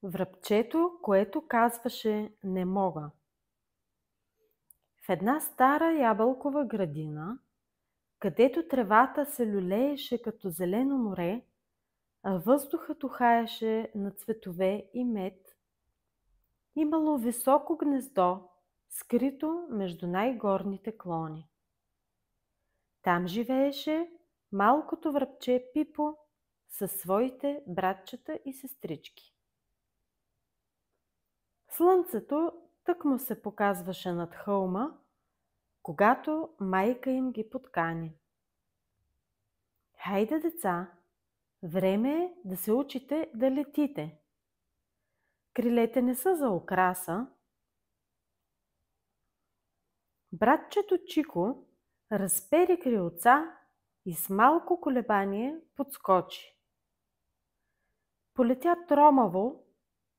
Врабчето, което казваше не мога. В една стара ябълкова градина, където тревата се люлееше като зелено море, а въздухът ухаеше на цветове и мед, имало високо гнездо, скрито между най-горните клони. Там живееше малкото врабче Пипо със своите братчета и сестрички. Слънцето тъкмо се показваше над хълма, когато майка им ги подкани. Хайде, деца, време е да се учите да летите. Крилете не са за украса. Братчето Чико разпери крилца и с малко колебание подскочи. Полетя тромаво,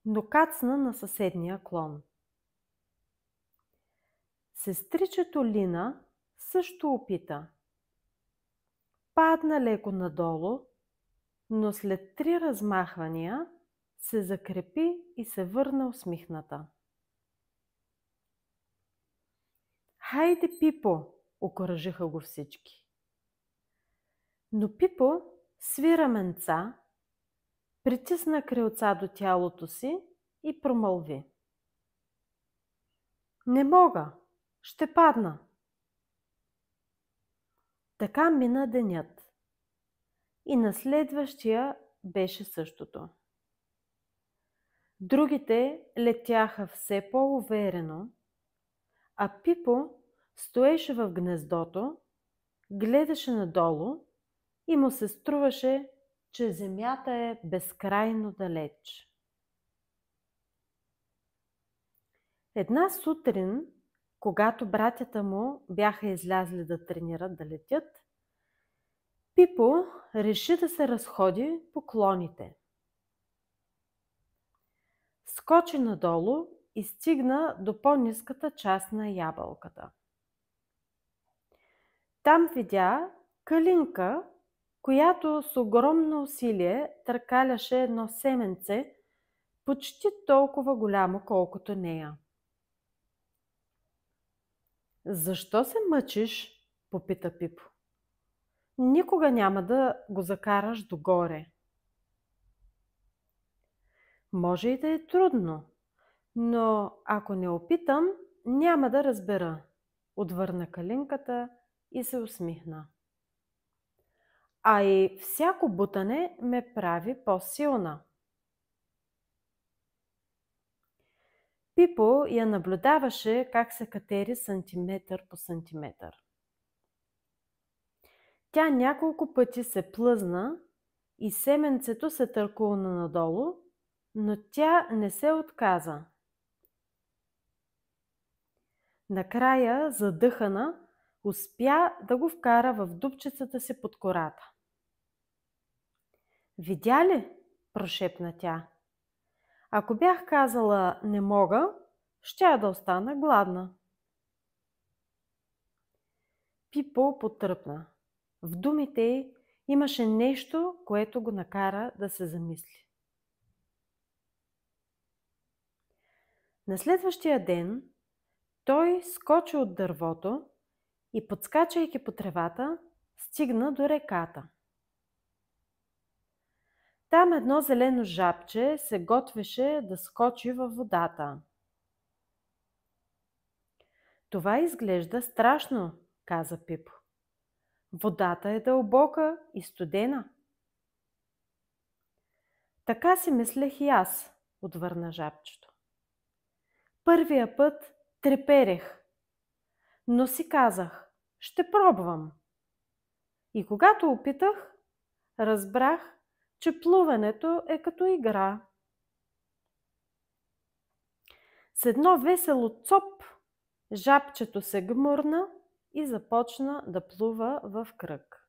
но кацна на съседния клон. Сестричето Лина също опита. Падна леко надолу, но след 3 размахвания се закрепи и се върна усмихната. Хайде, Пипо, окуражиха го всички. Но Пипо сви раменца, притисна крилца до тялото си и промълви. Не мога, ще падна. Така мина денят. И на следващия беше същото. Другите летяха все по-уверено, а Пипо стоеше в гнездото, гледаше надолу и му се струваше, че земята е безкрайно далеч. Една сутрин, когато братята му бяха излязли да тренират да летят, Пипо реши да се разходи по клоните. Скочи надолу и стигна до по-ниската част на ябълката. Там видя Калинка, която с огромно усилие търкаляше едно семенце, почти толкова голямо, колкото нея. Защо се мъчиш? Попита Пипо. Никога няма да го закараш догоре. Може и да е трудно, но ако не опитам, няма да разбера, отвърна Калинката и се усмихна. А и всяко бутане ме прави по-силна. Пипо я наблюдаваше как се катери сантиметър по сантиметър. Тя няколко пъти се плъзна и семенцето се търкулна надолу, но тя не се отказа. Накрая, задъхана, успя да го вкара в дупчицата си под кората. Видя ли? Прошепна тя. Ако бях казала не мога, щях да остана гладна. Пипо потръпна. В думите й имаше нещо, което го накара да се замисли. На следващия ден той скочи от дървото и, подскачайки по тревата, стигна до реката. Там едно зелено жабче се готвеше да скочи във водата. Това изглежда страшно, каза Пипо. Водата е дълбока и студена. Така си мислех и аз, отвърна жабчето. Първия път треперех, но си казах, ще пробвам. И когато опитах, разбрах, че плуването е като игра. С едно весело цоп, жабчето се гмурна и започна да плува в кръг.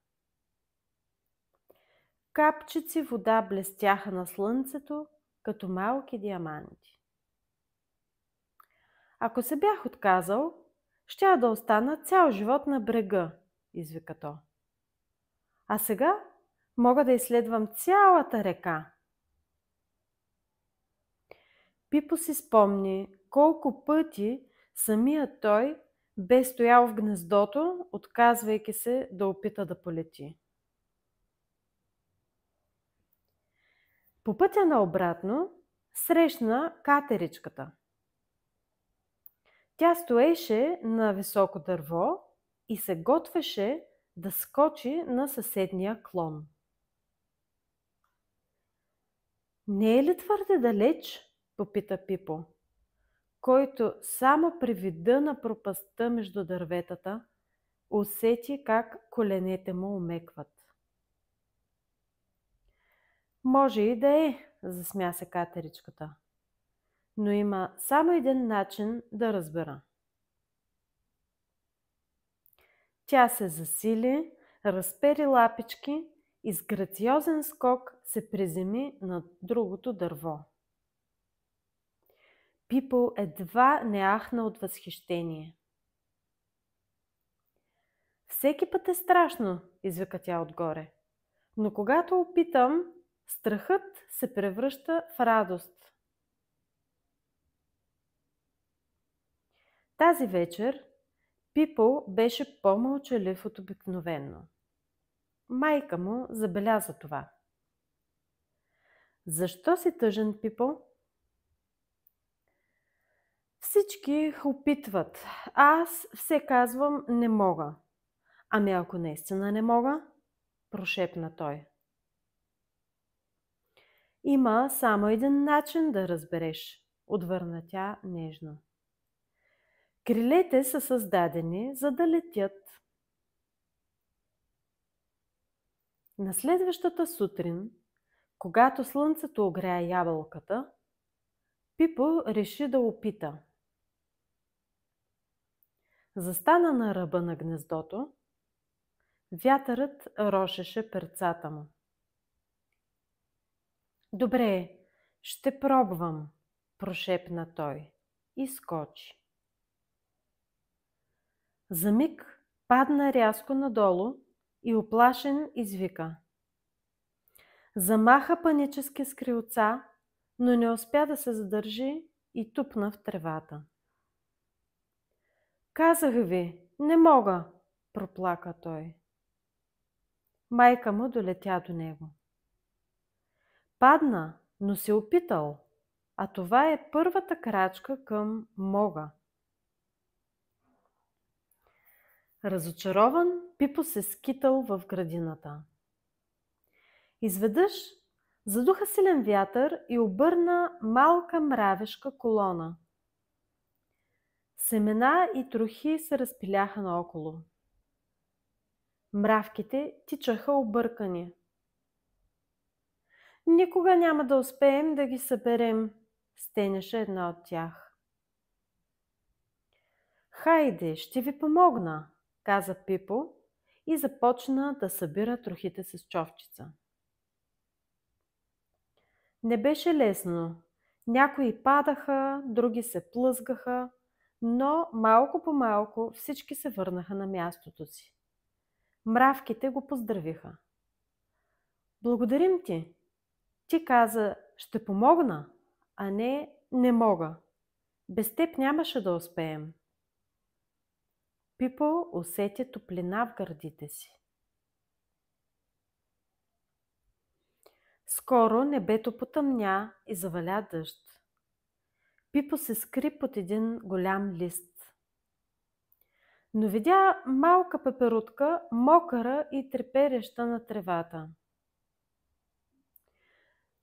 Капчици вода блестяха на слънцето, като малки диаманти. Ако се бях отказал, щях да остана цял живот на брега, извика то. А сега мога да изследвам цялата река. Пипо си спомни колко пъти самият той бе стоял в гнездото, отказвайки се да опита да полети. По пътя наобратно срещна катеричката. Тя стоеше на високо дърво и се готвеше да скочи на съседния клон. Не е ли твърде далеч? Попита Пипо, който само при вида на пропастта между дърветата усети как коленете му омекват. Може и да е, засмя се катеричката, но има само един начин да разбера. Тя се засили, разпери лапички и с грациозен скок се приземи на другото дърво. Пипо едва не ахна от възхищение. Всеки път е страшно, извика тя отгоре, но когато опитам, страхът се превръща в радост. Тази вечер Пипо беше по-мълчалив от обикновено. Майка му забеляза това. Защо си тъжен, Пипо? Всички опитват. Аз все казвам не мога. Ами ако наистина не мога? Прошепна той. Има само един начин да разбереш, отвърна тя нежно. Крилете са създадени, за да летят. На следващата сутрин, когато слънцето огря ябълката, Пипо реши да опита. Застана на ръба на гнездото, вятърът рошеше перцата му. Добре, ще пробвам, прошепна той и скочи. За миг падна рязко надолу и уплашен извика. Замаха панически с крилца, но не успя да се задържи и тупна в тревата. Казах ви, не мога, проплака той. Майка му долетя до него. Падна, но се опитал, а това е първата крачка към мога. Разочарован, Пипо се скитал в градината. Изведнъж задуха силен вятър и обърна малка мравешка колона. Семена и трохи се разпиляха наоколо. Мравките тичаха объркани. Никога няма да успеем да ги съберем, стенеше една от тях. Хайде, ще ви помогна, каза Пипо и започна да събира трохите с човчица. Не беше лесно. Някои падаха, други се плъзгаха, но малко по малко всички се върнаха на мястото си. Мравките го поздравиха. Благодарим ти. Ти каза, ще помогна, а не мога. Без теб нямаше да успеем. Пипо усети топлина в гърдите си. Скоро небето потъмня и заваля дъжд. Пипо се скри под един голям лист. Но видя малка пеперутка, мокъра и трепереща на тревата.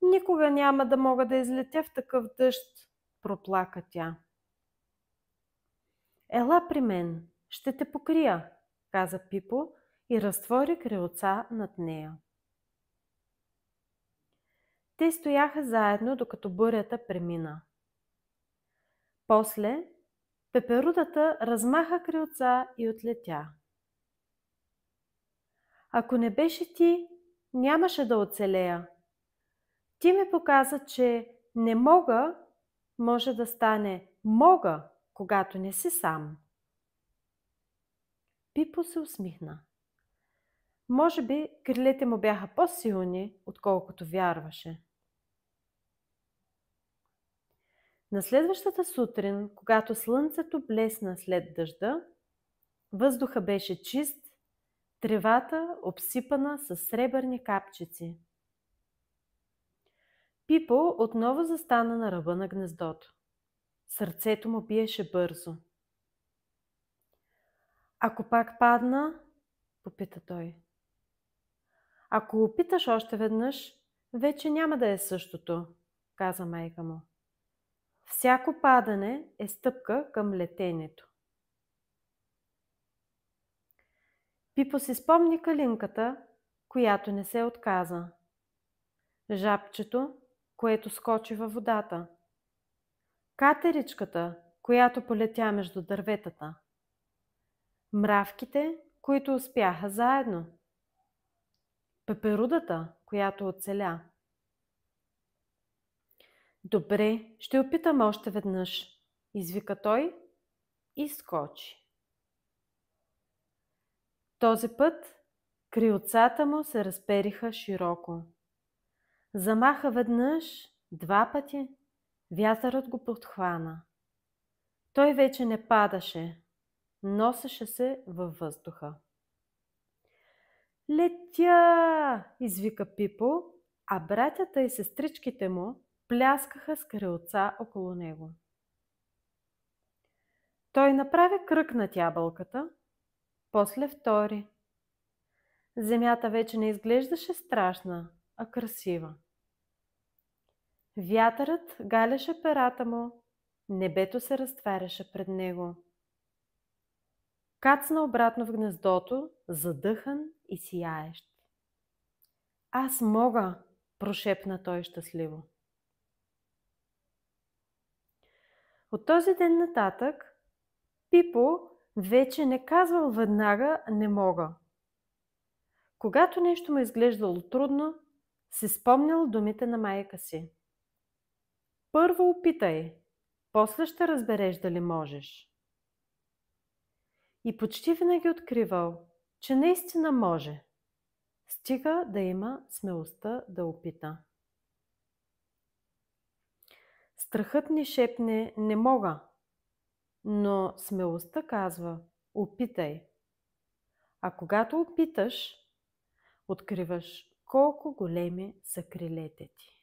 Никога няма да мога да излетя в такъв дъжд, проплака тя. Ела при мен, ще те покрия, каза Пипо и разтвори крилца над нея. Те стояха заедно, докато бурята премина. После пеперудата размаха крилца и отлетя. Ако не беше ти, нямаше да оцелея. Ти ми показа, че не мога може да стане мога, когато не си сам. Пипо се усмихна. Може би крилете му бяха по-силни, отколкото вярваше. На следващата сутрин, когато слънцето блесна след дъжда, въздуха беше чист, тревата обсипана с сребърни капчици. Пипо отново застана на ръба на гнездото. Сърцето му биеше бързо. Ако пак падна, попита той. Ако опиташ още веднъж, вече няма да е същото, каза майка му. Всяко падане е стъпка към летенето. Пипо си спомни калинката, която не се отказа. Жабчето, което скочи във водата. Катеричката, която полетя между дърветата. Мравките, които успяха заедно. Пеперудата, която оцеля. Добре, ще опитам още веднъж, извика той и скочи. Този път крилцата му се разпериха широко. Замаха веднъж, два пъти, вятърът го подхвана. Той вече не падаше, носеше се във въздуха. Летя! Извика Пипо, а братята и сестричките му пляскаха с крилца около него. Той направи кръг над ябълката, после втори. Земята вече не изглеждаше страшна, а красива. Вятърът галяше перата му, небето се разтваряше пред него. Кацна обратно в гнездото, задъхан и сияещ. Аз мога, прошепна той щастливо. От този ден нататък Пипо вече не казвал веднага не мога. Когато нещо му изглеждало трудно, си спомнял думите на майка си. Първо опитай, после ще разбереш дали можеш. И почти винаги откривал, че наистина може. Стига да има смелостта да опита. Страхът ни шепне не мога, но смелостта казва опитай. А когато опиташ, откриваш колко големи са крилете ти.